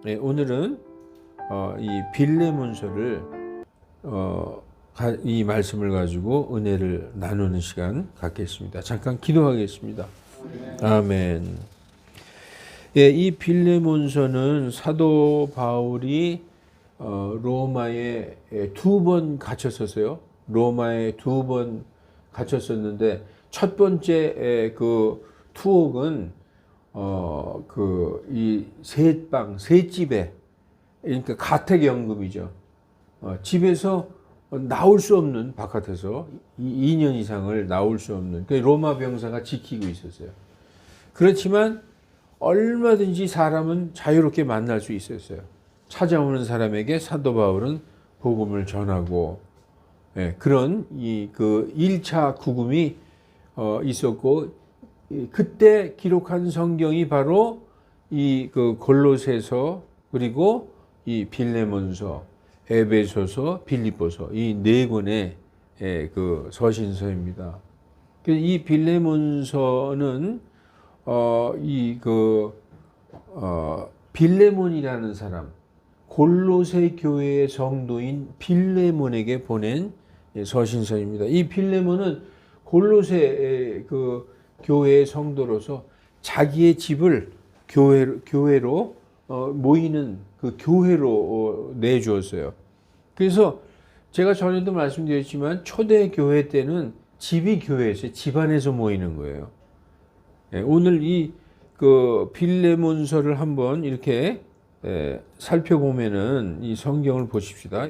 네, 오늘은 이 빌레몬서를 이 말씀을 가지고 은혜를 나누는 시간 갖겠습니다. 잠깐 기도하겠습니다. 아멘. 예, 이 빌레몬서는 사도 바울이 로마에 2번 갇혔었어요. 로마에 2번 갇혔었는데 첫 번째 그 투옥은 이 셋집에, 그러니까 가택연금이죠. 집에서 나올 수 없는, 바깥에서 2년 이상을 나올 수 없는, 그 로마 병사가 지키고 있었어요. 그렇지만 얼마든지 사람은 자유롭게 만날 수 있었어요. 찾아오는 사람에게 사도 바울은 복음을 전하고, 그런 그 1차 구금이 있었고, 그때 기록한 성경이 바로 그 골로새서, 그리고 이 빌레몬서, 에베소서, 빌립보서, 이 네 권의 그 서신서입니다. 이 빌레몬서는 빌레몬이라는 사람, 골로새 교회의 성도인 빌레몬에게 보낸 서신서입니다. 이 빌레몬은 골로새 그 교회의 성도로서 자기의 집을 교회로 모이는 그 교회로 내주었어요. 그래서 제가 전에도 말씀드렸지만 초대 교회 때는 집이 교회였어요. 집 안에서 모이는 거예요. 오늘 이 그 빌레몬서를 한번 이렇게 살펴보면은 이 성경을 보십시다.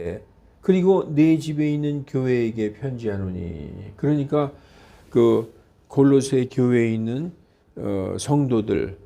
그리고 내 집에 있는 교회에게 편지하노니, 그러니까 그 골로새 교회에 있는 성도들,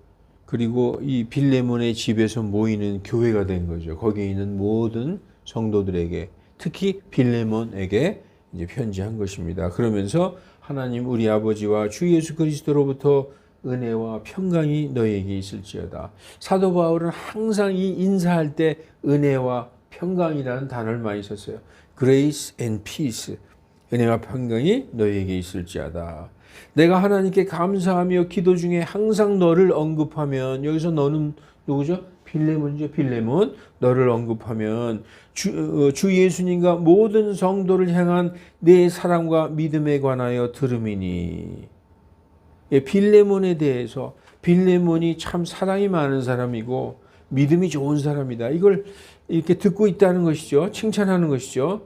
그리고 이 빌레몬의 집에서 모이는 교회가 된 거죠. 거기에 있는 모든 성도들에게, 특히 빌레몬에게 이제 편지한 것입니다. 그러면서 하나님 우리 아버지와 주 예수 그리스도로부터 은혜와 평강이 너희에게 있을지어다. 사도 바울은 항상 이 인사할 때 은혜와 평강이라는 단어를 많이 썼어요. Grace and peace. 은혜와 평강이 너희에게 있을지어다. 내가 하나님께 감사하며 기도 중에 항상 너를 언급하면, 여기서 너는 누구죠? 빌레몬이죠. 빌레몬. 너를 언급하면 주 예수님과 모든 성도를 향한 내 사랑과 믿음에 관하여 들음이니. 빌레몬에 대해서, 빌레몬이 참 사랑이 많은 사람이고 믿음이 좋은 사람이다, 이걸 이렇게 듣고 있다는 것이죠. 칭찬하는 것이죠.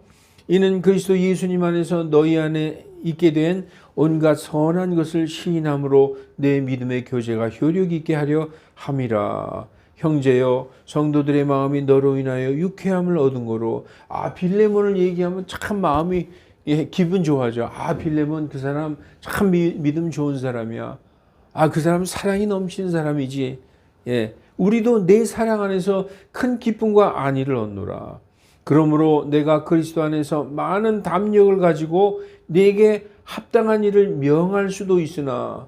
이는 그리스도 예수님 안에서 너희 안에 있게 된 온갖 선한 것을 시인함으로 내 믿음의 교제가 효력 있게 하려 함이라. 형제여, 성도들의 마음이 너로 인하여 유쾌함을 얻은 거로. 빌레몬을 얘기하면 참 마음이 기분 좋아져. 빌레몬 그 사람 참 믿음 좋은 사람이야. 그 사람 사랑이 넘치는 사람이지. 우리도 내 사랑 안에서 큰 기쁨과 안위를 얻노라. 그러므로 내가 그리스도 안에서 많은 담력을 가지고 네게 합당한 일을 명할 수도 있으나,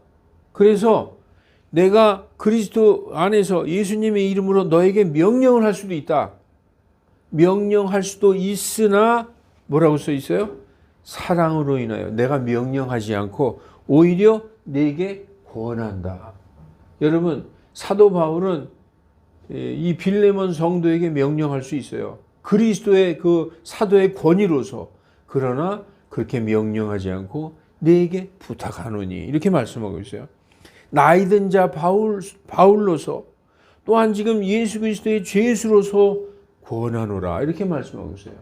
그래서 내가 그리스도 안에서 예수님의 이름으로 너에게 명령을 할 수도 있다. 명령할 수도 있으나 뭐라고 써 있어요? 사랑으로 인하여 내가 명령하지 않고 오히려 네게 권한다. 여러분, 사도 바울은 이 빌레몬 성도에게 명령할 수 있어요. 그리스도의 그 사도의 권위로서. 그러나 그렇게 명령하지 않고 네게 부탁하노니, 이렇게 말씀하고 있어요. 나이 든 자 바울로서, 또한 지금 예수 그리스도의 죄수로서 권하노라, 이렇게 말씀하고 있어요.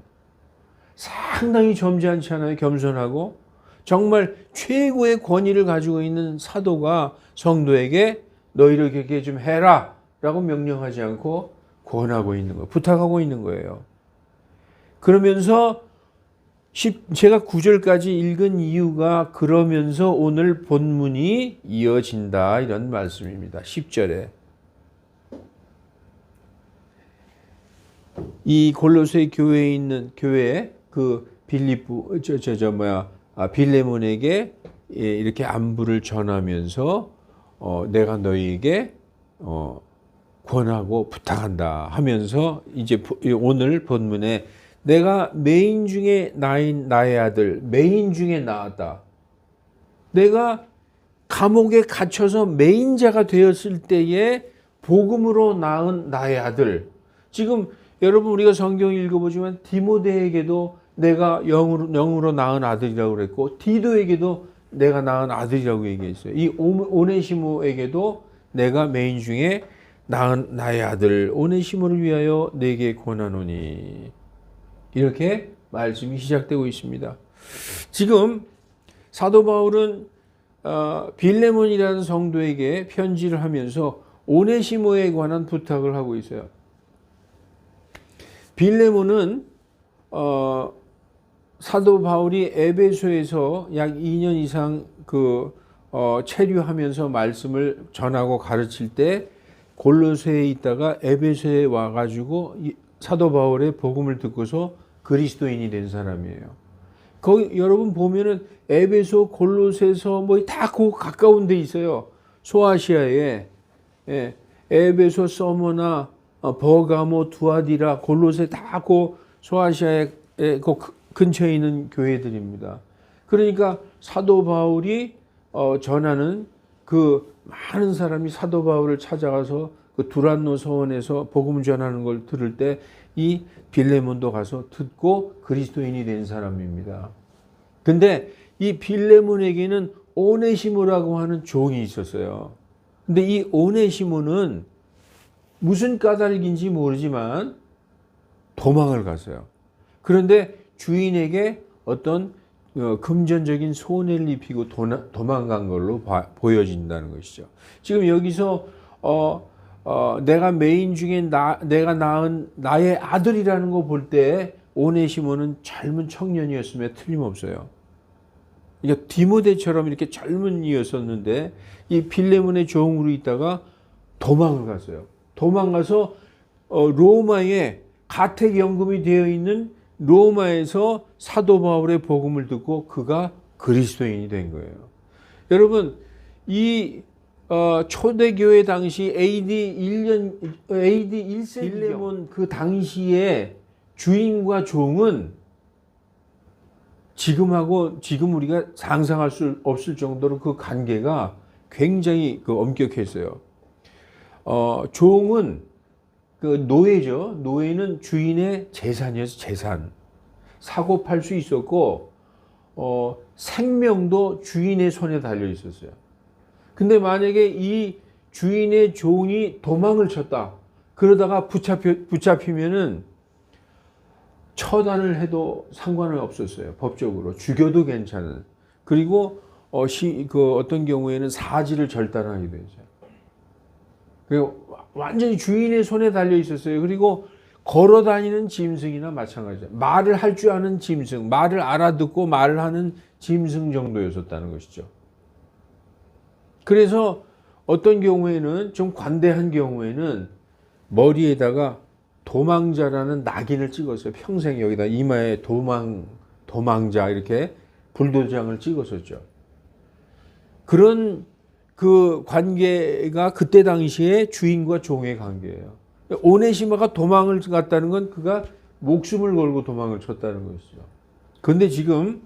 상당히 점잖지 않아요? 겸손하고 정말 최고의 권위를 가지고 있는 사도가 성도에게 너희를 그렇게 좀 해라 라고 명령하지 않고 권하고 있는 거예요. 부탁하고 있는 거예요. 그러면서 제가 9절까지 읽은 이유가, 그러면서 오늘 본문이 이어진다, 이런 말씀입니다. 10절에 이 골로새 교회에 있는 교회 그 빌레몬에게 이렇게 안부를 전하면서 내가 너희에게 권하고 부탁한다 하면서, 이제 오늘 본문에 내가 매인 중에 나의 아들, 매인 중에 낳았다. 내가 감옥에 갇혀서 매인자가 되었을 때에 복음으로 낳은 나의 아들, 지금 여러분 우리가 성경 읽어보지만 디모데에게도 내가 영으로 낳은 아들이라고 그랬고 디도에게도 내가 낳은 아들이라고 얘기했어요. 이 오네시모에게도 내가 메인 중에 낳은 나의 아들 오네시모를 위하여 내게 권하노니 이렇게 말씀이 시작되고 있습니다. 지금 사도 바울은 빌레몬이라는 성도에게 편지를 하면서 오네시모에 관한 부탁을 하고 있어요. 빌레몬은 사도 바울이 에베소에서 약 2년 이상 체류하면서 말씀을 전하고 가르칠 때 골로새에 있다가 에베소에 와가지고 사도 바울의 복음을 듣고서 그리스도인이 된 사람이에요. 거기 여러분 보면은 에베소, 골로새서 뭐 다 그 가까운 데 있어요. 소아시아에 에베소, 서머나, 버가모, 두아디라, 골로새 다 그 소아시아에 그 근처에 있는 교회들입니다. 그러니까 사도 바울이 전하는 그 많은 사람이 사도 바울을 찾아가서 그 두란노 서원에서 복음 전하는 걸 들을 때 이 빌레몬도 가서 듣고 그리스도인이 된 사람입니다. 근데 이 빌레몬에게는 오네시모라고 하는 종이 있었어요. 근데 이 오네시모는 무슨 까닭인지 모르지만 도망을 갔어요. 그런데 주인에게 어떤 금전적인 손해를 입히고 도망간 걸로 보여진다는 것이죠. 지금 여기서 내가 메인 중에 내가 낳은 나의 아들이라는 거 볼 때 오네시모는 젊은 청년이었음에 틀림없어요. 그러니까 디모데처럼 이렇게 젊은이였었는데 이 빌레몬의 종으로 있다가 도망을 갔어요. 도망가서 로마에 가택연금이 되어 있는 로마에서 사도 바울의 복음을 듣고 그가 그리스도인이 된 거예요. 여러분 이 초대교회 당시 AD 1세기 빌레몬 그 당시에 주인과 종은 지금 우리가 상상할 수 없을 정도로 그 관계가 굉장히 엄격했어요. 종은 그 노예죠. 노예는 주인의 재산이어서 재산. 사고 팔 수 있었고 생명도 주인의 손에 달려 있었어요. 근데 만약에 이 주인의 종이 도망을 쳤다. 그러다가 붙잡히면은 처단을 해도 상관은 없었어요. 법적으로 죽여도 괜찮은. 그리고 어떤 경우에는 사지를 절단하기도 했어요. 그리고 완전히 주인의 손에 달려 있었어요. 그리고 걸어 다니는 짐승이나 마찬가지예요. 말을 할 줄 아는 짐승, 말을 알아듣고 말을 하는 짐승 정도였었다는 것이죠. 그래서 어떤 경우에는 좀 관대한 경우에는 머리에다가 도망자라는 낙인을 찍었어요. 평생 여기다 이마에 도망자 이렇게 불도장을 찍었었죠. 그런 그 관계가 그때 당시에 주인과 종의 관계예요. 오네시모가 도망을 갔다는 건 그가 목숨을 걸고 도망을 쳤다는 것이죠. 그런데 지금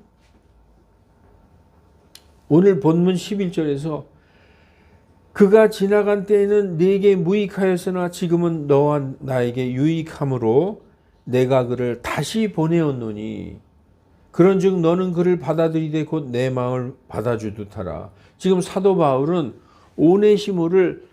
오늘 본문 11절에서 그가 지나간 때에는 네게 무익하였으나 지금은 너와 나에게 유익함으로 내가 그를 다시 보내었노니 그런즉 너는 그를 받아들이되 곧 내 마음을 받아주듯 하라. 지금 사도 바울은 오네시모를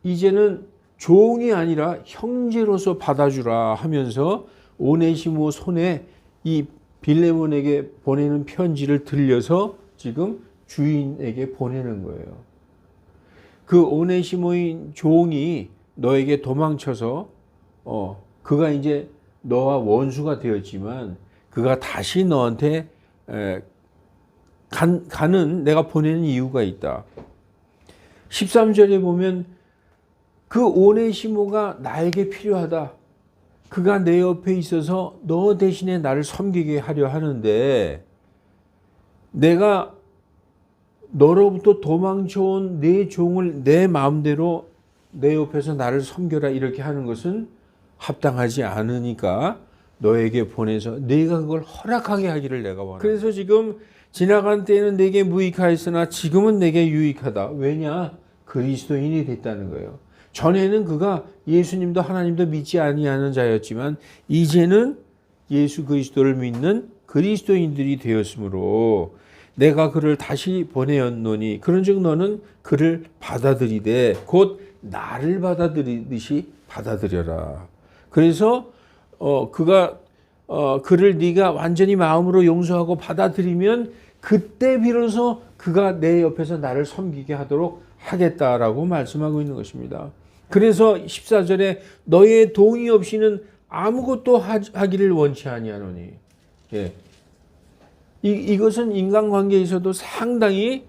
이제는 종이 아니라 형제로서 받아주라 하면서 오네시모 손에 이 빌레몬에게 보내는 편지를 들려서 지금 주인에게 보내는 거예요. 그 오네시모인 종이 너에게 도망쳐서 그가 이제 너와 원수가 되었지만 그가 다시 너한테 가는 내가 보내는 이유가 있다. 13절에 보면 그 오네시모가 나에게 필요하다. 그가 내 옆에 있어서 너 대신에 나를 섬기게 하려 하는데 내가 너로부터 도망쳐온 내 종을 내 마음대로 내 옆에서 나를 섬겨라 이렇게 하는 것은 합당하지 않으니까 너에게 보내서 네가 그걸 허락하게 하기를 내가 원한다. 그래서 지금 지나간 때에는 내게 무익하였으나 지금은 내게 유익하다. 왜냐? 그리스도인이 됐다는 거예요. 전에는 그가 예수님도 하나님도 믿지 아니하는 자였지만 이제는 예수 그리스도를 믿는 그리스도인들이 되었으므로 내가 그를 다시 보내었노니 그런즉 너는 그를 받아들이되 곧 나를 받아들이듯이 받아들여라. 그래서 그를 네가 완전히 마음으로 용서하고 받아들이면 그때 비로소 그가 내 옆에서 나를 섬기게 하도록 하겠다라고 말씀하고 있는 것입니다. 그래서 14절에 너의 동의 없이는 아무것도 하기를 원치 아니하노니. 예. 이것은 인간관계에서도 상당히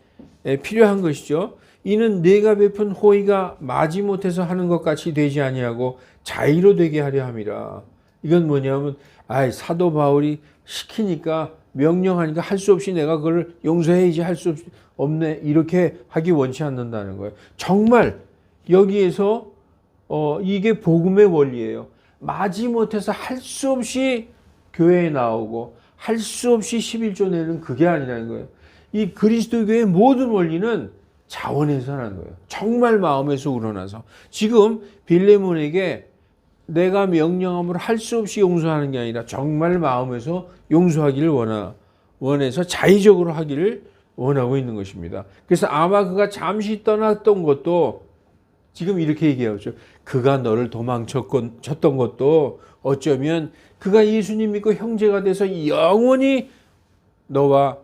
필요한 것이죠. 이는 내가 베푼 호의가 마지못해서 하는 것 같이 되지 아니하고 자의로 되게 하려 함이라. 이건 뭐냐면 사도 바울이 시키니까 명령하니까 할 수 없이 내가 그걸 용서해야지 할 수 없네 이렇게 하기 원치 않는다는 거예요. 정말 여기에서 이게 복음의 원리예요. 마지못해서 할 수 없이 교회에 나오고 할 수 없이 11조 내는 그게 아니라는 거예요. 이 그리스도교의 모든 원리는 자원에서 하는 거예요. 정말 마음에서 우러나서. 지금 빌레몬에게 내가 명령함으로 할 수 없이 용서하는 게 아니라 정말 마음에서 용서하기를 원해서 자의적으로 하기를 원하고 있는 것입니다. 그래서 아마 그가 잠시 떠났던 것도 지금 이렇게 얘기하죠. 그가 너를 도망쳤던 것도 어쩌면 그가 예수님 믿고 형제가 돼서 영원히 너와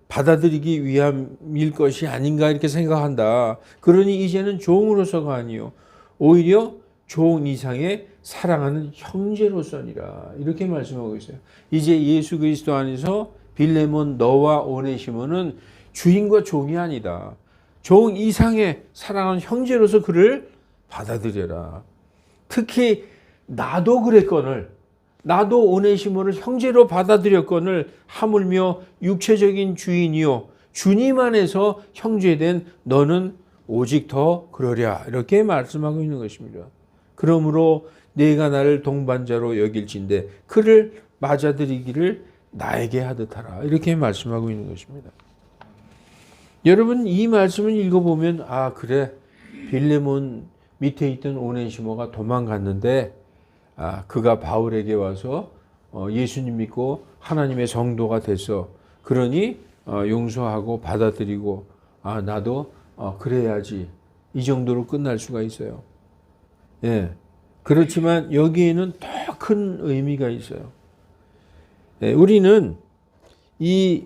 받아들이기 위함일 것이 아닌가 이렇게 생각한다. 그러니 이제는 종으로서가 아니요 오히려 종 이상의 사랑하는 형제로서니라 이렇게 말씀하고 있어요. 이제 예수 그리스도 안에서 빌레몬 너와 오네시모는 주인과 종이 아니다. 종 이상의 사랑하는 형제로서 그를 받아들여라. 특히 나도 그랬거늘 나도 오네시모를 형제로 받아들였거늘 하물며 육체적인 주인이요 주님 안에서 형제된 너는 오직 더 그러랴 이렇게 말씀하고 있는 것입니다. 그러므로 내가 나를 동반자로 여길진대 그를 맞아들이기를 나에게 하듯 하라 이렇게 말씀하고 있는 것입니다. 여러분 이 말씀을 읽어보면 그래 빌레몬 밑에 있던 오네시모가 도망갔는데 그가 바울에게 와서 예수님 믿고 하나님의 성도가 됐어. 그러니 용서하고 받아들이고 나도 그래야지 이 정도로 끝날 수가 있어요. 예. 그렇지만 여기에는 더 큰 의미가 있어요. 예. 우리는 이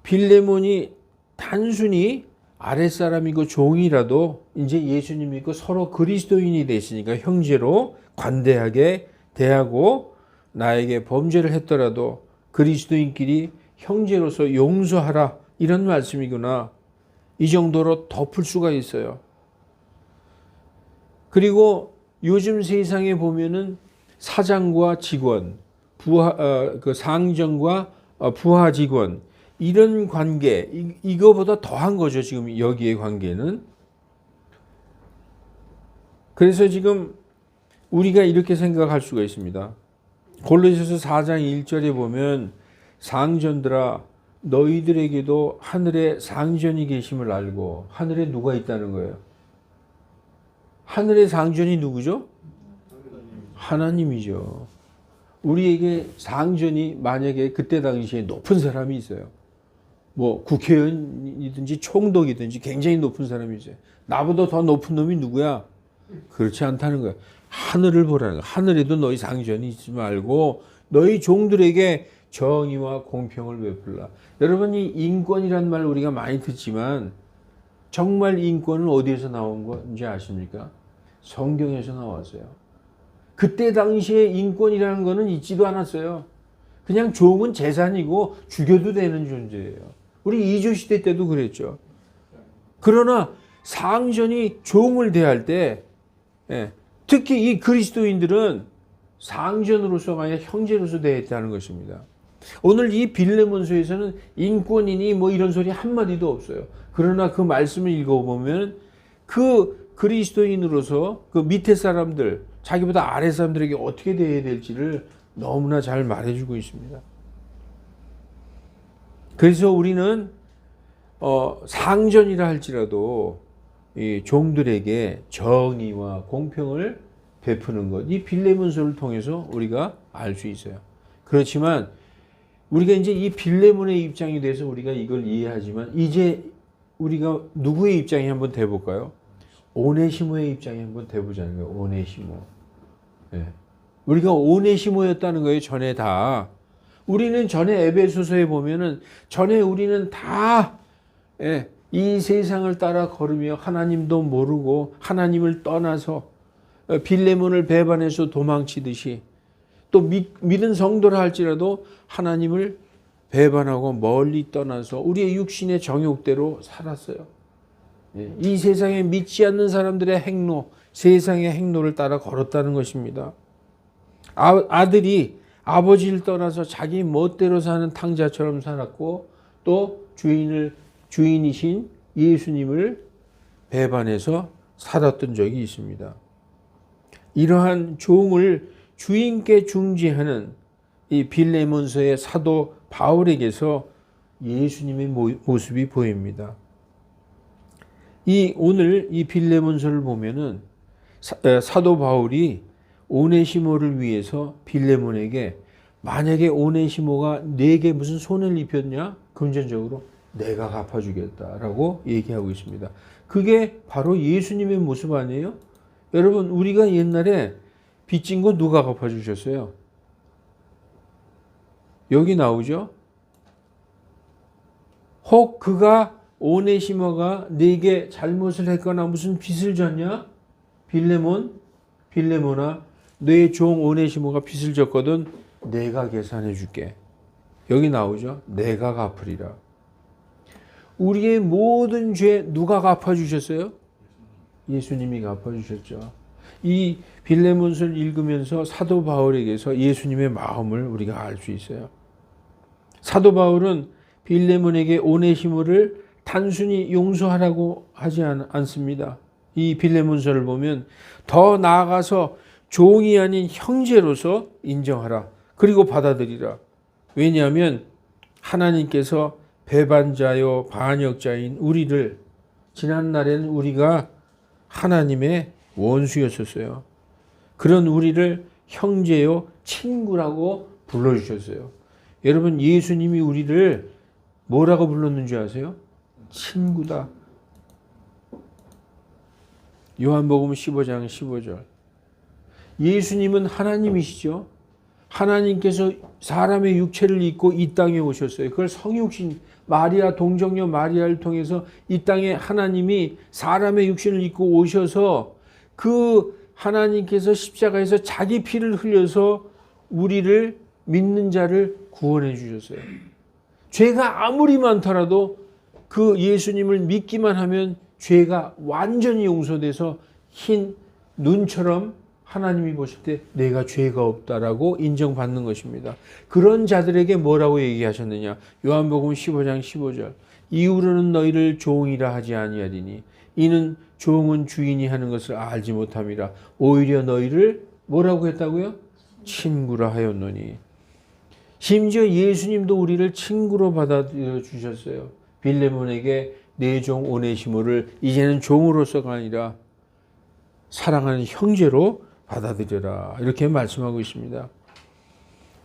빌레몬이 단순히 아랫사람이고 종이라도 이제 예수님 믿고 서로 그리스도인이 됐으니까 형제로 관대하게 대하고 나에게 범죄를 했더라도 그리스도인끼리 형제로서 용서하라 이런 말씀이구나. 이 정도로 덮을 수가 있어요. 그리고 요즘 세상에 보면은 사장과 직원, 상정과 부하 직원 이런 관계 이거보다 더한 거죠. 지금 여기의 관계는. 그래서 지금 우리가 이렇게 생각할 수가 있습니다. 골로새서 4장 1절에 보면 상전들아 너희들에게도 하늘에 상전이 계심을 알고 하늘에 누가 있다는 거예요? 하늘의 상전이 누구죠? 하나님이죠. 우리에게 상전이 만약에 그때 당시에 높은 사람이 있어요. 뭐 국회의원이든지 총독이든지 굉장히 높은 사람이 있어요. 나보다 더 높은 놈이 누구야? 그렇지 않다는 거야. 하늘을 보라는 거야. 하늘에도 너희 상전이 있지 말고 너희 종들에게 정의와 공평을 베풀라. 여러분 이 인권이란 말 우리가 많이 듣지만 정말 인권은 어디에서 나온 건지 아십니까? 성경에서 나왔어요. 그때 당시에 인권이라는 거는 있지도 않았어요. 그냥 종은 재산이고 죽여도 되는 존재예요. 우리 이조 시대 때도 그랬죠. 그러나 상전이 종을 대할 때 특히 이 그리스도인들은 상전으로서가 아니라 형제로서 대했다는 것입니다. 오늘 이 빌레몬서에서는 인권이니 뭐 이런 소리 한마디도 없어요. 그러나 그 말씀을 읽어보면 그 그리스도인으로서 그 밑에 사람들, 자기보다 아래 사람들에게 어떻게 대해야 될지를 너무나 잘 말해주고 있습니다. 그래서 우리는 상전이라 할지라도 이 종들에게 정의와 공평을 베푸는 것. 이 빌레몬서를 통해서 우리가 알 수 있어요. 그렇지만 우리가 이제 이 빌레몬의 입장이 돼서 우리가 이걸 이해하지만 이제 우리가 누구의 입장이 한번 돼볼까요? 오네시모의 입장이 한번 돼보자는 거예요. 오네시모. 예. 우리가 오네시모였다는 거예요. 전에 다. 우리는 전에 에베소서에 보면은 전에 우리는 다 이 세상을 따라 걸으며 하나님도 모르고 하나님을 떠나서 빌레몬을 배반해서 도망치듯이 또 믿은 성도라 할지라도 하나님을 배반하고 멀리 떠나서 우리의 육신의 정욕대로 살았어요. 이 세상에 믿지 않는 사람들의 행로, 세상의 행로를 따라 걸었다는 것입니다. 아들이 아버지를 떠나서 자기 멋대로 사는 탕자처럼 살았고 또 주인이신 예수님을 배반해서 살았던 적이 있습니다. 이러한 종을 주인께 중지하는 이 빌레몬서의 사도 바울에게서 예수님의 모습이 보입니다. 오늘 이 빌레몬서를 보면은 사도 바울이 오네시모를 위해서 빌레몬에게 만약에 오네시모가 내게 무슨 손해를 입혔냐? 금전적으로 내가 갚아주겠다라고 얘기하고 있습니다. 그게 바로 예수님의 모습 아니에요? 여러분, 우리가 옛날에 빚진 거 누가 갚아주셨어요? 여기 나오죠? 혹 그가 오네시모가 네게 잘못을 했거나 무슨 빚을 졌냐? 빌레몬아, 내 종 오네시모가 빚을 졌거든 내가 계산해 줄게. 여기 나오죠? 내가 갚으리라. 우리의 모든 죄 누가 갚아주셨어요? 예수님이 갚아주셨죠. 이 빌레몬서를 읽으면서 사도 바울에게서 예수님의 마음을 우리가 알 수 있어요. 사도 바울은 빌레몬에게 오네시모를 단순히 용서하라고 하지 않습니다. 이 빌레몬서를 보면 더 나아가서 종이 아닌 형제로서 인정하라. 그리고 받아들이라. 왜냐하면 하나님께서 배반자요 반역자인 우리를 지난날에는 우리가 하나님의 원수였었어요. 그런 우리를 형제요 친구라고 불러주셨어요. 여러분, 예수님이 우리를 뭐라고 불렀는지 아세요? 친구다. 요한복음 15장 15절. 예수님은 하나님이시죠. 하나님께서 사람의 육체를 입고 이 땅에 오셨어요. 그걸 성육신 마리아 동정녀 마리아를 통해서 이 땅에 하나님이 사람의 육신을 입고 오셔서 그 하나님께서 십자가에서 자기 피를 흘려서 우리를 믿는 자를 구원해 주셨어요. 죄가 아무리 많더라도 그 예수님을 믿기만 하면 죄가 완전히 용서돼서 흰 눈처럼 하나님이 보실 때 내가 죄가 없다라고 인정받는 것입니다. 그런 자들에게 뭐라고 얘기하셨느냐? 요한복음 15장 15절. 이후로는 너희를 종이라 하지 아니하리니 이는 종은 주인이 하는 것을 알지 못함이라. 오히려 너희를 뭐라고 했다고요? 친구라 하였노니. 심지어 예수님도 우리를 친구로 받아들여 주셨어요. 빌레몬에게 내 종 오네시모를 이제는 종으로서가 아니라 사랑하는 형제로 받아들여라. 이렇게 말씀하고 있습니다.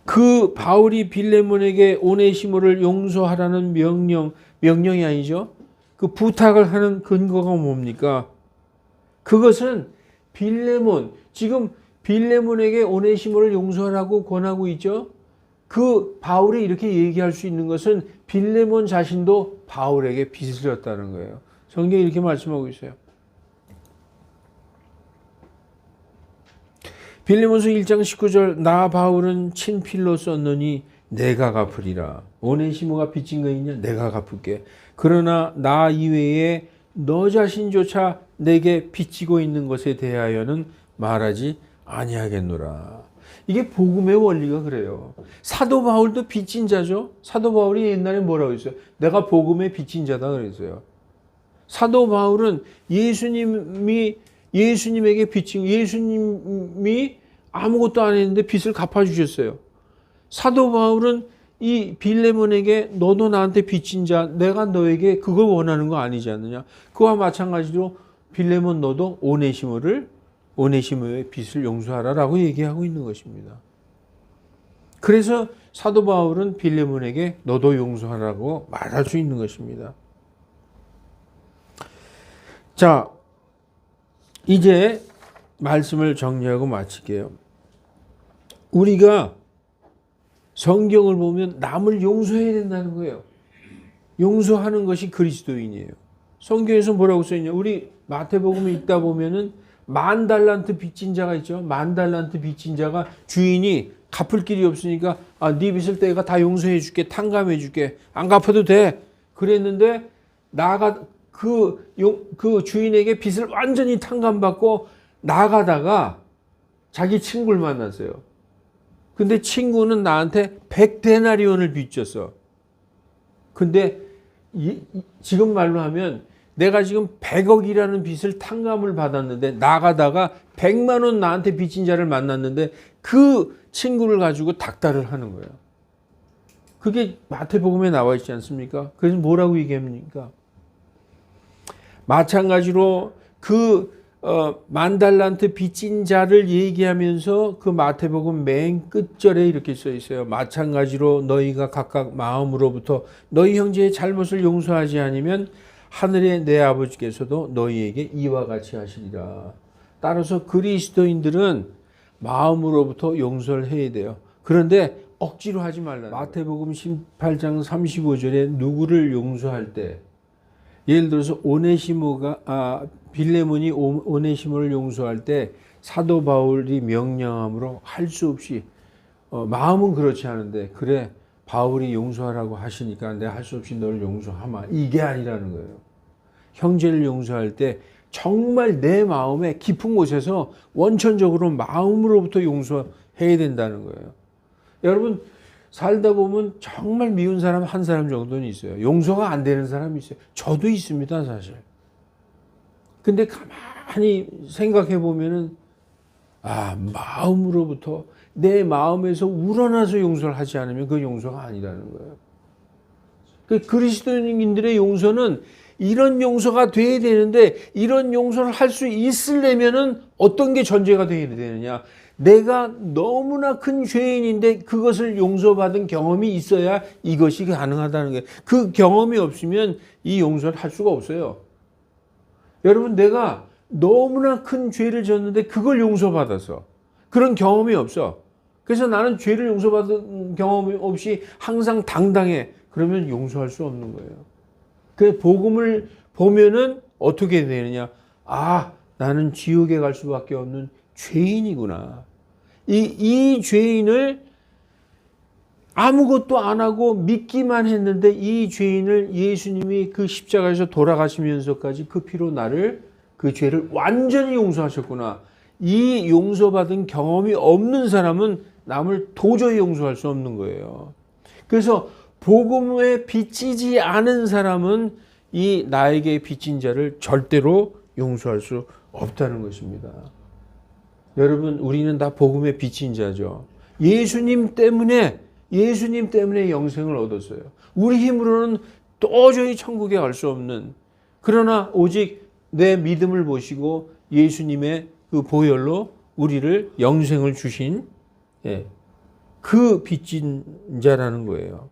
그 바울이 빌레몬에게 오네시모를 용서하라는 명령이 아니죠. 그 부탁을 하는 근거가 뭡니까? 그것은 지금 빌레몬에게 오네시모를 용서하라고 권하고 있죠. 그 바울이 이렇게 얘기할 수 있는 것은 빌레몬 자신도 바울에게 빚을 졌다는 거예요. 성경이 이렇게 말씀하고 있어요. 빌레몬서 1장 19절 나 바울은 친필로 썼느니 내가 갚으리라. 오네시모가 빚진 거 있냐? 내가 갚을게. 그러나 나 이외에 너 자신조차 내게 빚지고 있는 것에 대하여는 말하지 아니하겠노라. 이게 복음의 원리가 그래요. 사도 바울도 빚진 자죠. 사도 바울이 옛날에 뭐라고 했어요? 내가 복음의 빚진 자다 그랬어요. 사도 바울은 예수님에게 빚진, 예수님이 아무것도 안 했는데 빚을 갚아주셨어요. 사도 바울은 이 빌레몬에게 너도 나한테 빚진 자, 내가 너에게 그걸 원하는 거 아니지 않느냐. 그와 마찬가지로 빌레몬 너도 오네시모의 빚을 용서하라라고 얘기하고 있는 것입니다. 그래서 사도 바울은 빌레몬에게 너도 용서하라고 말할 수 있는 것입니다. 자, 이제 말씀을 정리하고 마칠게요. 우리가 성경을 보면 남을 용서해야 된다는 거예요. 용서하는 것이 그리스도인이에요. 성경에서 뭐라고 써있냐? 우리 마태복음에 읽다 보면은 10,000달란트 빚진 자가 있죠. 10,000달란트 빚진 자가 주인이 갚을 길이 없으니까 네 빚을 내가 다 용서해 줄게, 탕감해 줄게, 안 갚아도 돼. 그랬는데 나가 그 주인에게 빚을 완전히 탕감받고 나가다가 자기 친구를 만났어요. 근데 친구는 나한테 100데나리온을 빚졌어. 근데 지금 말로 하면 내가 지금 100억이라는 빚을 탕감을 받았는데 나가다가 100만 원 나한테 빚진 자를 만났는데 그 친구를 가지고 닥달을 하는 거예요. 그게 마태복음에 나와 있지 않습니까? 그래서 뭐라고 얘기합니까? 마찬가지로 그 10,000달란트 빚진 자를 얘기하면서 그 마태복음 맨 끝절에 이렇게 써 있어요. 마찬가지로 너희가 각각 마음으로부터 너희 형제의 잘못을 용서하지 않으면 하늘의 내 아버지께서도 너희에게 이와 같이 하시리라. 따라서 그리스도인들은 마음으로부터 용서를 해야 돼요. 그런데 억지로 하지 말라. 마태복음 18장 35절에 누구를 용서할 때 예를 들어서 빌레몬이 오네시모를 용서할 때 사도 바울이 명령함으로 할 수 없이 마음은 그렇지 않은데 그래 바울이 용서하라고 하시니까 내가 할 수 없이 너를 용서하마, 이게 아니라는 거예요. 형제를 용서할 때 정말 내 마음의 깊은 곳에서 원천적으로 마음으로부터 용서해야 된다는 거예요. 여러분 살다 보면 정말 미운 사람 한 사람 정도는 있어요. 용서가 안 되는 사람이 있어요. 저도 있습니다, 사실. 근데 가만히 생각해 보면은 마음으로부터 내 마음에서 우러나서 용서를 하지 않으면 그 용서가 아니라는 거예요. 그리스도인들의 용서는 이런 용서가 돼야 되는데 이런 용서를 할 수 있으려면은 어떤 게 전제가 돼야 되느냐? 내가 너무나 큰 죄인인데 그것을 용서받은 경험이 있어야 이것이 가능하다는 거예요. 그 경험이 없으면 이 용서를 할 수가 없어요. 여러분, 내가 너무나 큰 죄를 졌는데 그걸 용서받아서 그런 경험이 없어. 그래서 나는 죄를 용서받은 경험이 없이 항상 당당해. 그러면 용서할 수 없는 거예요. 그 복음을 보면은 어떻게 되느냐? 나는 지옥에 갈 수밖에 없는 죄인이구나. 이 죄인을 아무것도 안 하고 믿기만 했는데 이 죄인을 예수님이 그 십자가에서 돌아가시면서까지 그 피로 나를 그 죄를 완전히 용서하셨구나. 이 용서받은 경험이 없는 사람은 남을 도저히 용서할 수 없는 거예요. 그래서 복음에 빚지지 않은 사람은 이 나에게 빚진 자를 절대로 용서할 수 없다는 것입니다. 여러분, 우리는 다 복음에 빚진 자죠. 예수님 때문에 영생을 얻었어요. 우리 힘으로는 도저히 천국에 갈 수 없는, 그러나 오직 내 믿음을 보시고 예수님의 그 보혈로 우리를 영생을 주신 그 빚진 자라는 거예요.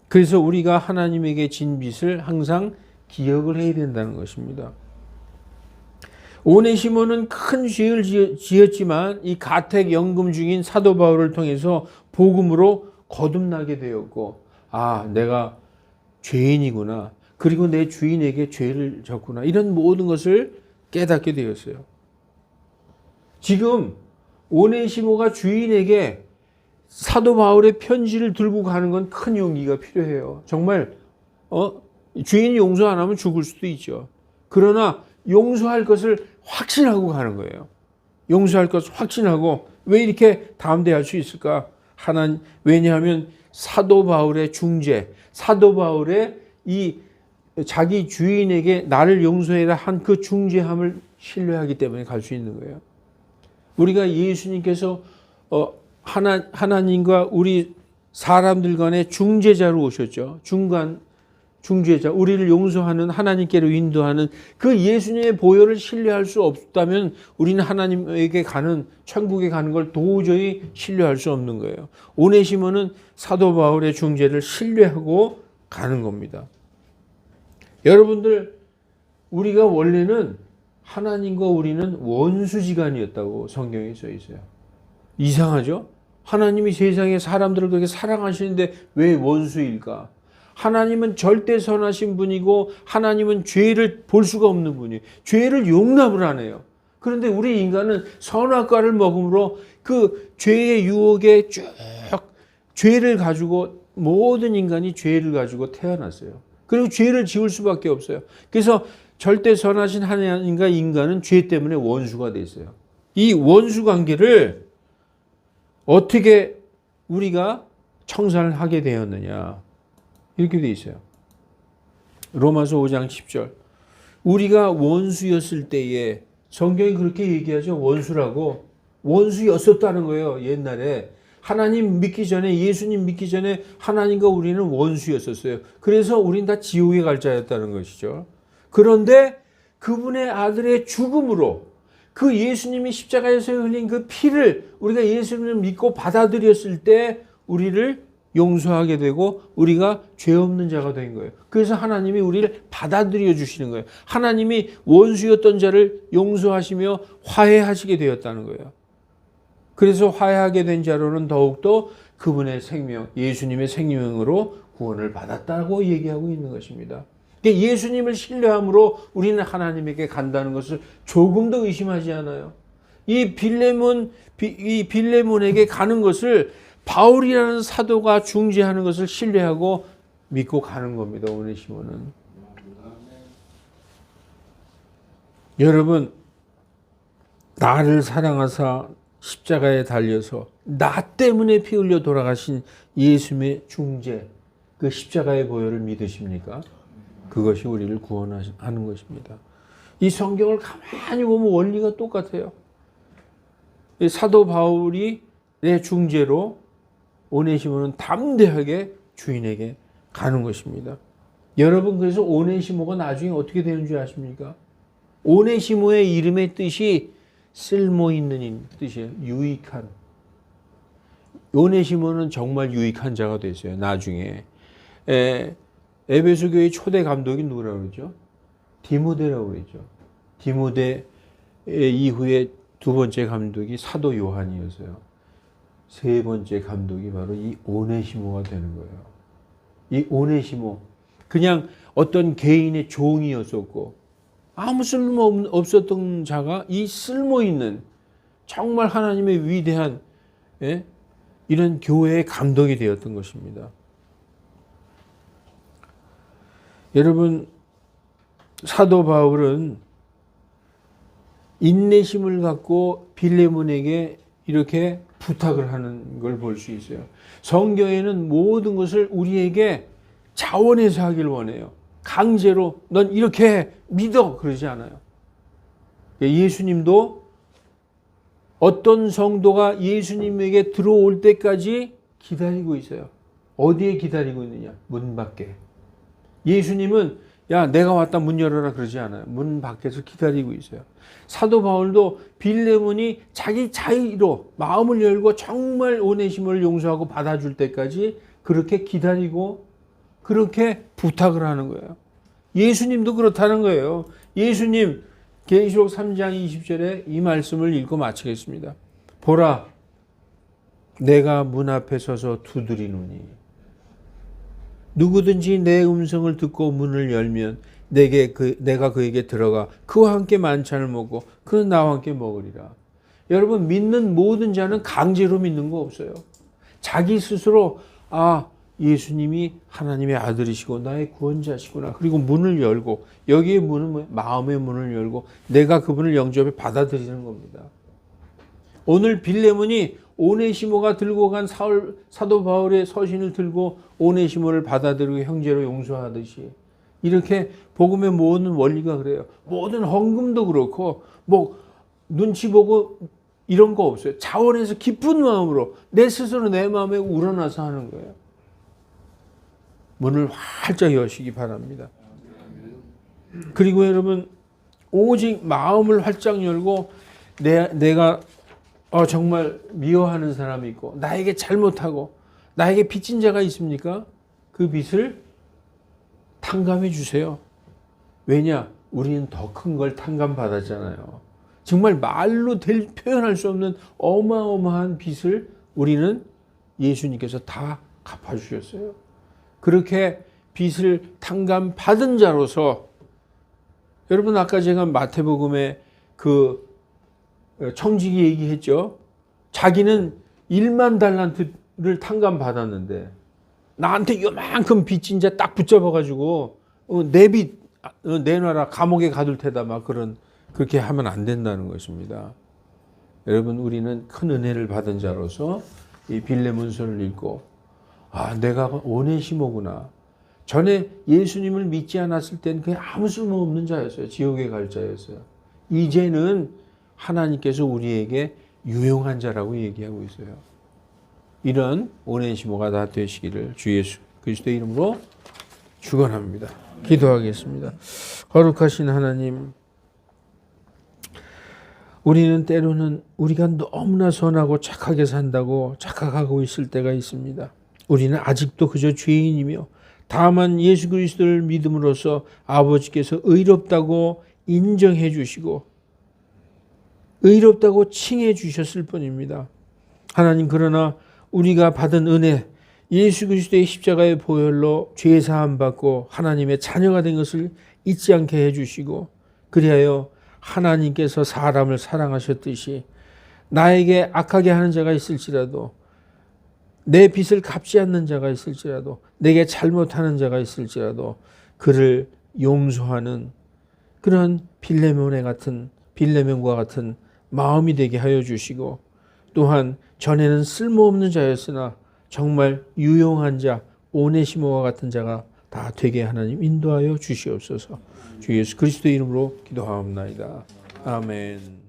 그래서 우리가 하나님에게 진 빚을 항상 기억을 해야 된다는 것입니다. 오네시모는 큰 죄를 지었지만 이 가택 연금 중인 사도 바울을 통해서 복음으로 거듭나게 되었고, 내가 죄인이구나. 그리고 내 주인에게 죄를 졌구나. 이런 모든 것을 깨닫게 되었어요. 지금 오네시모가 주인에게 사도 바울의 편지를 들고 가는 건 큰 용기가 필요해요. 정말 주인이 용서 안 하면 죽을 수도 있죠. 그러나 용서할 것을 확신하고 가는 거예요. 용서할 것을 확신하고. 왜 이렇게 담대할 수 있을까? 왜냐하면 사도 바울의 중재, 사도 바울의 이 자기 주인에게 나를 용서해라 한 그 중재함을 신뢰하기 때문에 갈 수 있는 거예요. 우리가 예수님께서 하나님과 우리 사람들 간의 중재자로 오셨죠. 중재자, 우리를 용서하는 하나님께로 인도하는 그 예수님의 보혈을 신뢰할 수 없다면 우리는 하나님에게 가는, 천국에 가는 걸 도저히 신뢰할 수 없는 거예요. 오네시모는 사도 바울의 중재를 신뢰하고 가는 겁니다. 여러분들, 우리가 원래는 하나님과 우리는 원수지간이었다고 성경에 써 있어요. 이상하죠? 하나님이 세상의 사람들을 그렇게 사랑하시는데 왜 원수일까? 하나님은 절대 선하신 분이고 하나님은 죄를 볼 수가 없는 분이에요. 죄를 용납을 안 해요. 그런데 우리 인간은 선악과를 먹음으로 그 죄의 유혹에 쭉 죄를 가지고, 모든 인간이 죄를 가지고 태어났어요. 그리고 죄를 지을 수밖에 없어요. 그래서 절대 선하신 하나님과 인간은 죄 때문에 원수가 됐어요. 이 원수 관계를 어떻게 우리가 청산을 하게 되었느냐, 이렇게 돼 있어요. 로마서 5장 10절. 우리가 원수였을 때에, 성경이 그렇게 얘기하죠. 원수라고. 원수였었다는 거예요. 옛날에 하나님 믿기 전에, 예수님 믿기 전에 하나님과 우리는 원수였었어요. 그래서 우린 다 지옥에 갈 자였다는 것이죠. 그런데 그분의 아들의 죽음으로, 그 예수님이 십자가에서 흘린 그 피를 우리가 예수님을 믿고 받아들였을 때 우리를 용서하게 되고 우리가 죄 없는 자가 된 거예요. 그래서 하나님이 우리를 받아들여 주시는 거예요. 하나님이 원수였던 자를 용서하시며 화해하시게 되었다는 거예요. 그래서 화해하게 된 자로는 더욱더 그분의 생명, 예수님의 생명으로 구원을 받았다고 얘기하고 있는 것입니다. 예수님을 신뢰함으로 우리는 하나님에게 간다는 것을 조금도 의심하지 않아요. 이 빌레몬에게 가는 것을 바울이라는 사도가 중재하는 것을 신뢰하고 믿고 가는 겁니다. 오네시모는. 여러분, 나를 사랑하사 십자가에 달려서 나 때문에 피 흘려 돌아가신 예수님의 중재, 그 십자가의 보혈을 믿으십니까? 그것이 우리를 구원하는 것입니다. 이 성경을 가만히 보면 원리가 똑같아요. 사도 바울이 내 중재로 오네시모는 담대하게 주인에게 가는 것입니다. 여러분, 그래서 오네시모가 나중에 어떻게 되는 줄 아십니까? 오네시모의 이름의 뜻이 쓸모 있는 뜻이에요. 유익한. 오네시모는 정말 유익한 자가 됐어요. 나중에. 에베소 교회 초대 감독이 누구라고 그러죠? 디모데라고 그러죠. 디모데 이후에 두 번째 감독이 사도 요한이었어요. 세 번째 감독이 바로 이 오네시모가 되는 거예요. 이 오네시모, 그냥 어떤 개인의 종이었었고 아무 쓸모 없었던 자가 이 쓸모 있는, 정말 하나님의 위대한 이런 교회의 감독이 되었던 것입니다. 여러분, 사도 바울은 인내심을 갖고 빌레몬에게 이렇게 부탁을 하는 걸 볼 수 있어요. 성경에는 모든 것을 우리에게 자원해서 하길 원해요. 강제로 넌 이렇게 믿어 그러지 않아요. 예수님도 어떤 성도가 예수님에게 들어올 때까지 기다리고 있어요. 어디에 기다리고 있느냐? 문 밖에. 예수님은 야, 내가 왔다 문 열어라 그러지 않아요. 문 밖에서 기다리고 있어요. 사도 바울도 빌레몬이 자기 자의로 마음을 열고 정말 오네시모를 용서하고 받아줄 때까지 그렇게 기다리고 그렇게 부탁을 하는 거예요. 예수님도 그렇다는 거예요. 예수님 계시록 3장 20절에 이 말씀을 읽고 마치겠습니다. 보라, 내가 문 앞에 서서 두드리노니 누구든지 내 음성을 듣고 문을 열면 내가 그에게 들어가 그와 함께 만찬을 먹고 그는 나와 함께 먹으리라. 여러분, 믿는 모든 자는 강제로 믿는 거 없어요. 자기 스스로 예수님이 하나님의 아들이시고 나의 구원자시구나. 그리고 문을 열고, 여기에 문은 뭐예요? 마음의 문을 열고 내가 그분을 영접해 받아들이는 겁니다. 오늘 빌레몬이 오네시모가 들고 간 사도 바울의 서신을 들고 오네시모를 받아들이고 형제로 용서하듯이, 이렇게 복음의 모든 원리가 그래요. 모든 헌금도 그렇고 뭐 눈치 보고 이런 거 없어요. 자원해서 기쁜 마음으로 내 스스로 내 마음에 우러나서 하는 거예요. 문을 활짝 여시기 바랍니다. 그리고 여러분 오직 마음을 활짝 열고 내가 정말 미워하는 사람이 있고 나에게 잘못하고 나에게 빚진 자가 있습니까? 그 빚을 탕감해 주세요. 왜냐? 우리는 더 큰 걸 탕감받았잖아요. 정말 말로 표현할 수 없는 어마어마한 빚을 우리는 예수님께서 다 갚아주셨어요. 그렇게 빚을 탕감받은 자로서 여러분 아까 제가 마태복음에 그 청지기 얘기했죠. 자기는 1만 달란트를 탕감받았는데 나한테 요만큼 빚진 자 딱 붙잡아가지고 내 빚 내놔라 감옥에 가둘 테다 막 그렇게 하면 안 된다는 것입니다. 여러분 우리는 큰 은혜를 받은 자로서 이 빌레몬서를 읽고 내가 오네시모구나. 전에 예수님을 믿지 않았을 때는 그냥 아무 쓸모없는 자였어요. 지옥에 갈 자였어요. 이제는 하나님께서 우리에게 유용한 자라고 얘기하고 있어요. 이런 오네시모가 다 되시기를 주 예수 그리스도의 이름으로 축원합니다. 기도하겠습니다. 거룩하신 하나님, 우리는 때로는 우리가 너무나 선하고 착하게 산다고 착각하고 있을 때가 있습니다. 우리는 아직도 그저 죄인이며 다만 예수 그리스도를 믿음으로써 아버지께서 의롭다고 인정해 주시고 의롭다고 칭해 주셨을 뿐입니다. 하나님, 그러나 우리가 받은 은혜, 예수 그리스도의 십자가의 보혈로 죄 사함 받고 하나님의 자녀가 된 것을 잊지 않게 해 주시고, 그리하여 하나님께서 사람을 사랑하셨듯이 나에게 악하게 하는 자가 있을지라도, 내 빚을 갚지 않는 자가 있을지라도, 내게 잘못하는 자가 있을지라도 그를 용서하는 그런 빌레몬과 같은 마음이 되게 하여 주시고, 또한 전에는 쓸모없는 자였으나 정말 유용한 자, 오네시모와 같은 자가 다 되게 하나님 인도하여 주시옵소서. 주 예수 그리스도의 이름으로 기도하옵나이다. 아멘.